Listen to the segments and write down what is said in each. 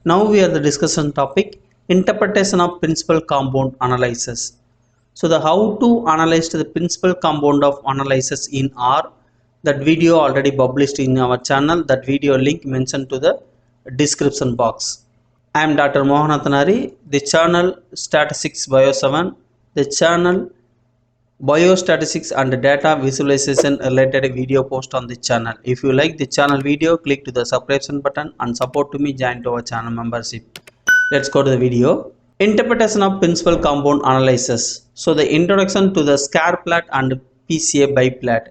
Now we are the discussion topic interpretation of principal compound analysis. So the how to analyze the principal compound of analysis in R, that video already published in our channel. That video link mentioned to the description box. I am Dr. Mohanathanari, the channel Statistics Bio 7, the channel Biostatistics and data visualization related video post on the channel. If you like the channel video, click to the subscription button and support to me, join to our channel membership. Let's go to the video. Interpretation of principal compound analysis. So the introduction to the Scree Plot and PCA BiP Plot.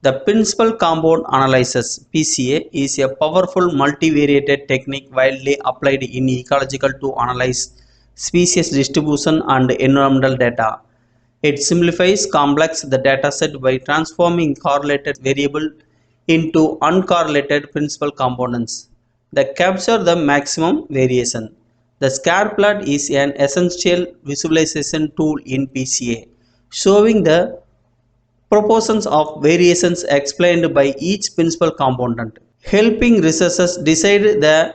The principal compound analysis PCA is a powerful multivariate technique widely applied in ecological to analyze species distribution and environmental data. It simplifies complex the dataset by transforming correlated variable into uncorrelated principal components that capture the maximum variation. The Scree Plot is an essential visualization tool in PCA, showing the proportions of variations explained by each principal component, helping researchers decide the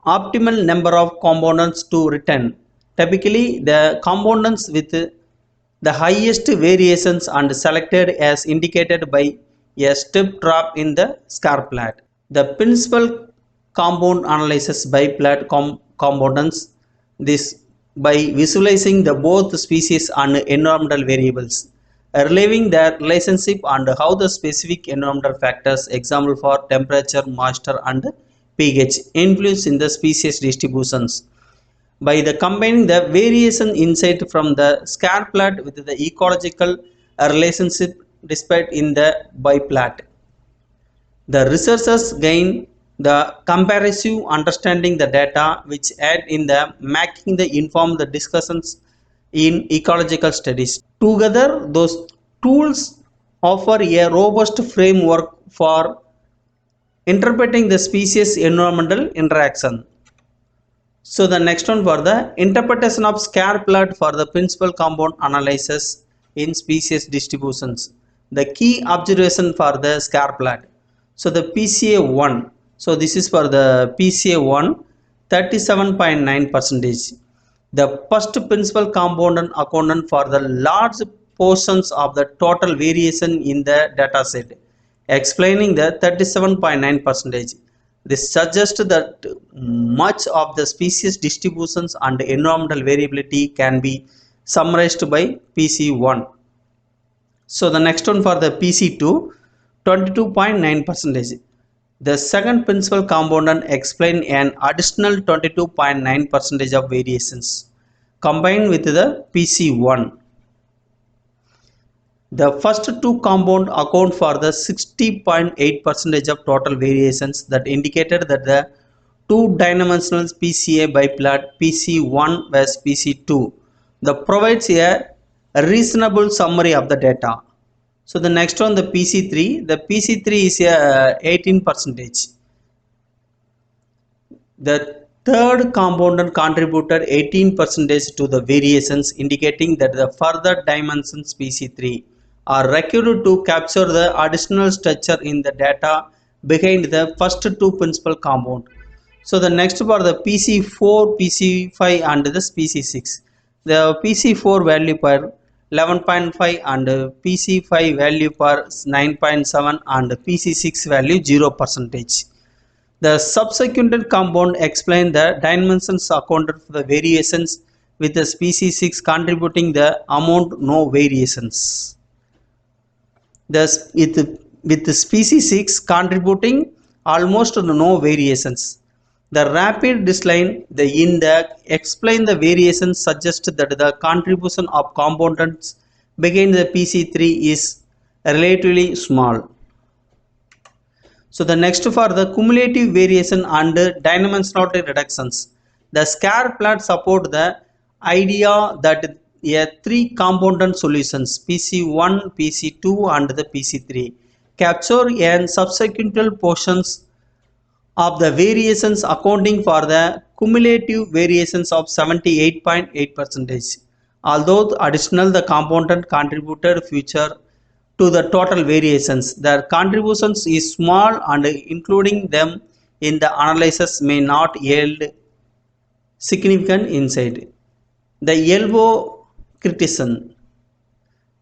optimal number of components to return. Typically, the components with the highest variations and selected as indicated by a step drop in the Scree Plot. The principal compound analysis by plot components this by visualizing the both species and environmental variables, relieving their relationship and how the specific environmental factors, example for temperature, moisture and pH, influence in the species distributions. By the combining the variation insight from the Scree Plot with the ecological relationship displayed in the BiP Plot, the researchers gain the comparative understanding the data which aid in the making the informed the discussions in ecological studies. Together, those tools offer a robust framework for interpreting the species environmental interaction. So the next one for the interpretation of Scree Plot for the principal compound analysis in species distributions. The key observation for the Scree Plot. So the PCA 1. So this is for the PCA 1, 37.9%. The first principal component accounted for the large portions of the total variation in the dataset, explaining the 37.9%. This suggests that much of the species distributions and environmental variability can be summarized by PC1. So the next one for the PC2, 22.9%. The second principal component explains an additional 22.9% of variations combined with the PC1. The first two compounds account for the 60.8% of total variations that indicated that the two-dimensional PCA BiP Plot PC1 vs PC2 that provides a reasonable summary of the data. So the next one, the PC3. The PC3 is a 18%. The third component contributed 18% to the variations, indicating that the further dimensions PC3 are required to capture the additional structure in the data behind the first two principal compound. So the next for the PC4, PC5 and the PC6. The PC4 value per 11.5 and PC5 value per 9.7 and PC6 value 0%. The subsequent compound explain the dimensions accounted for the variations with the species 6 contributing the amount no variations. Thus, with the species 6 contributing almost no variations. The rapid decline in the explain the variations suggests that the contribution of components behind the PC3 is relatively small. So the next for the cumulative variation and dimensionality reductions. The Scree Plot support the idea that a three component solutions PC1, PC2 and the PC3 capture and subsequent portions of the variations accounting for the cumulative variations of 78.8%. Although additional the component contributed future to the total variations, their contributions is small and including them in the analysis may not yield significant insight. The elbow criticism.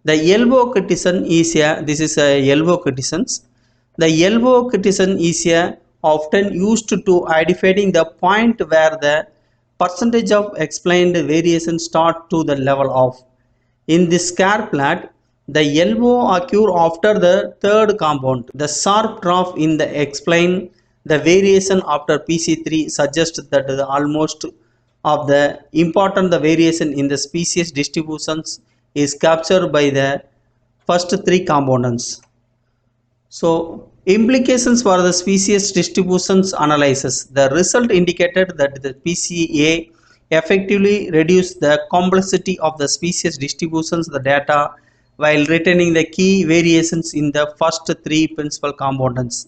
The elbow criticism is this is a elbow criticism. The elbow criticism is often used to identifying the point where the percentage of explained variation start to the level of. In this Scree plot, the elbow occur after the third compound. The sharp drop in the explain the variation after PC3 suggests that the almost of the important the variation in the species distributions is captured by the first three components. So, implications for the species distributions analysis. The result indicated that the PCA effectively reduced the complexity of the species distributions the data while retaining the key variations in the first three principal components.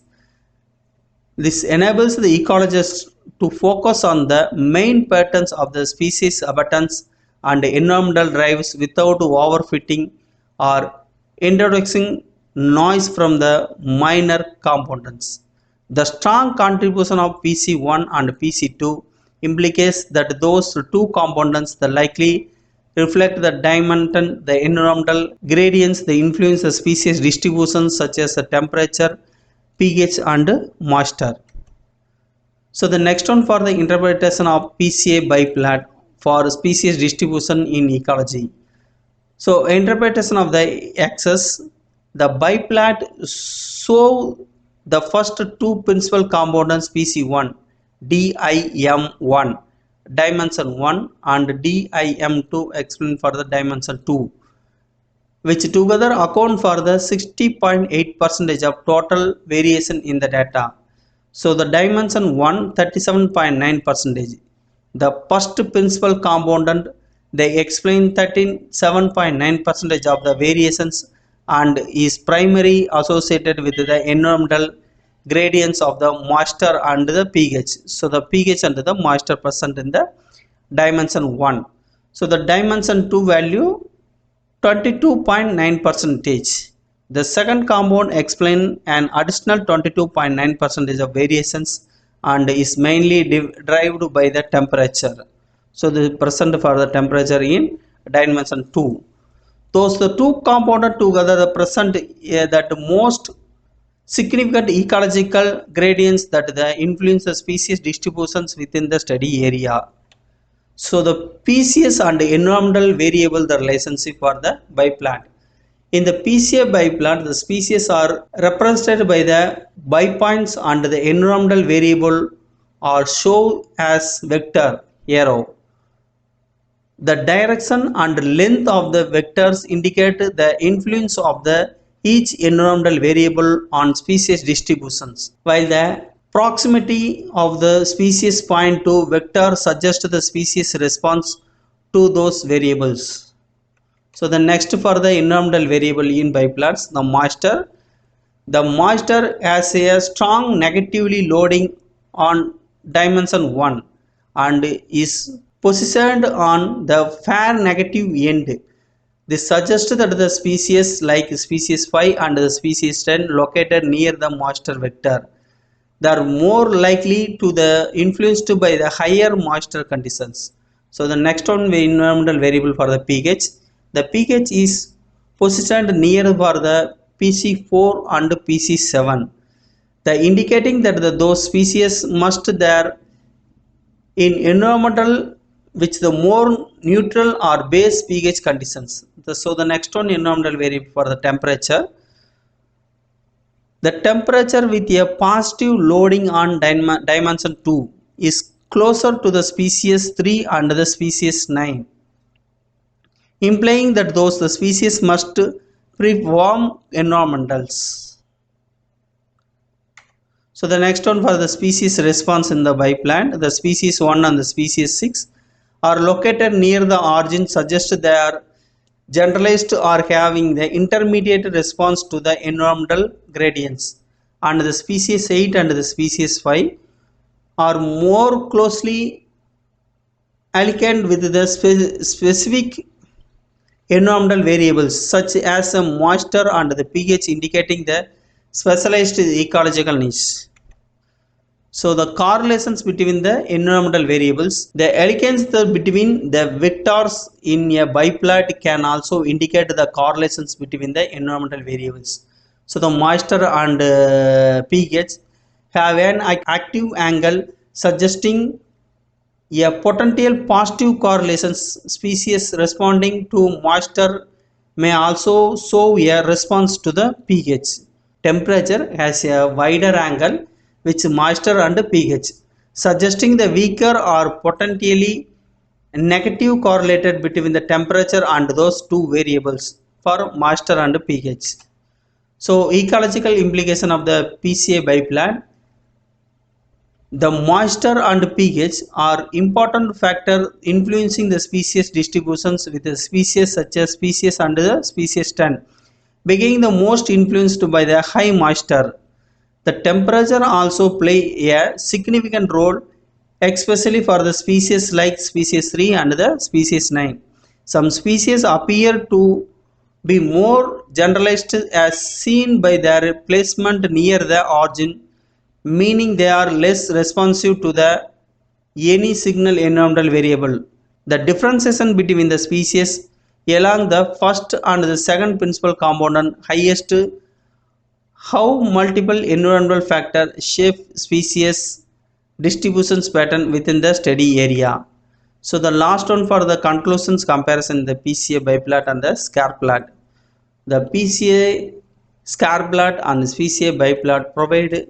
This enables the ecologists to focus on the main patterns of the species abundance and environmental drives without overfitting or introducing noise from the minor components. The strong contribution of PC1 and PC2 implicates that those two components the likely reflect the dimension, the environmental gradients, the influence of species distributions such as the temperature, pH and moisture. So the next one for the interpretation of PCA BiP Plot for species distribution in ecology. So interpretation of the axis, the BiP Plot show the first two principal components PC1, DIM1, dimension 1 and DIM2 explained for the dimension 2, which together account for the 60.8% of total variation in the data. So the dimension 1 37.9%. The first principal component they explain 13.7.9% of the variations and is primarily associated with the environmental gradients of the moisture and the pH. So the pH and the moisture percent in the dimension 1. So the dimension 2 value 22.9%. The second compound explains an additional 22.9% of variations and is mainly derived by the temperature. So the percent for the temperature in dimension 2. Those the two components together the present that most significant ecological gradients that the influence the species distributions within the study area. So the PCS and environmental variable the relationship for the BiP Plot. In the PCA BiP Plot, the species are represented by the bipoints and the environmental variable are shown as vector arrow. The direction and length of the vectors indicate the influence of the each environmental variable on species distributions, while the proximity of the species point to vector suggests the species response to those variables. So the next for the environmental variable in BiP Plots, the moisture. The moisture has a strong negatively loading on dimension 1 and is positioned on the fair negative end. This suggests that the species like species 5 and the species 10 located near the moisture vector, they are more likely to the influenced by the higher moisture conditions. So the next one environmental variable for the pH. The pH is positioned near for the PC4 and PC7, the indicating that those species must there in environmental which the more neutral or base pH conditions. So the next one environmental variable for the temperature. The temperature with a positive loading on dimension 2 is closer to the species 3 and the species 9, implying that those the species must pre-warm environmentals. So the next one for the species response in the BiP Plot, the species 1 and the species 6 are located near the origin, suggest they are generalized or having the intermediate response to the environmental gradients, and the species 8 and the species 5 are more closely aligned with the specific environmental variables such as the moisture and the pH, indicating the specialized ecological niche. So the correlations between the environmental variables, the elegance between the vectors in a biplot can also indicate the correlations between the environmental variables. So the moisture and pH have an active angle suggesting a potential positive correlations. Species responding to moisture may also show a response to the pH. Temperature has a wider angle with moisture and pH, suggesting the weaker or potentially negative correlated between the temperature and those two variables for moisture and pH. So ecological implication of the PCA biplot. The moisture and pH are important factor influencing the species distributions, with the species such as species and the species 10 being the most influenced by the high moisture. The temperature also play a significant role, especially for the species like species 3 and the species 9. Some species appear to be more generalized as seen by their placement near the origin, meaning they are less responsive to the any signal environmental variable. The differentiation between the species along the first and the second principal component highest how multiple environmental factors shape species distributions pattern within the study area. So the last one for the conclusions comparison, the PCA biplot and the Scree plot. The PCA Scree plot and PCA biplot provide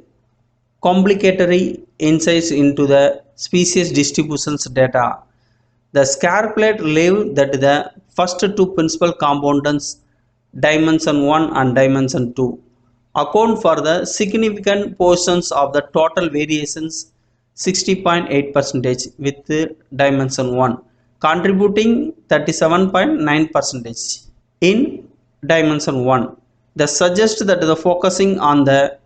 complicatory insights into the species distributions data. The Scree plot leave that the first two principal components, dimension 1 and dimension 2, account for the significant portions of the total variations, 60.8% with dimension 1 contributing 37.9% in dimension 1. That suggests that the focusing on the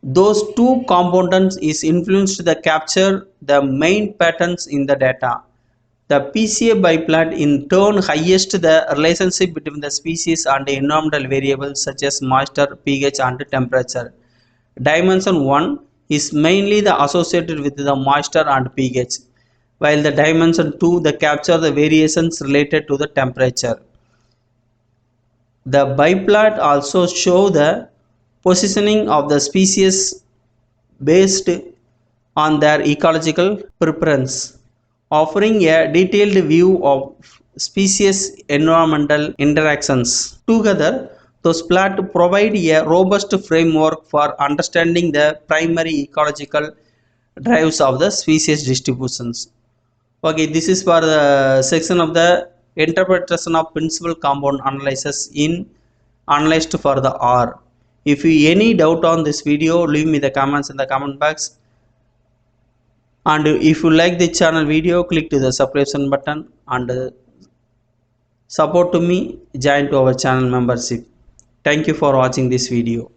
those two components is influenced to capture the main patterns in the data. The PCA biplot in turn highest the relationship between the species and environmental variables such as moisture, pH and temperature. Dimension 1 is mainly the associated with the moisture and pH, while the dimension 2 the capture the variations related to the temperature. The biplot also show the positioning of the species based on their ecological preference, offering a detailed view of species environmental interactions. Together, those plots provide a robust framework for understanding the primary ecological drives of the species distributions. Okay, this is for the section of the interpretation of principal compound analysis in analyzed for the R. If you any doubt on this video, leave me the comments in the comment box. And if you like the channel video, click to the subscription button and support to me, join to our channel membership. Thank you for watching this video.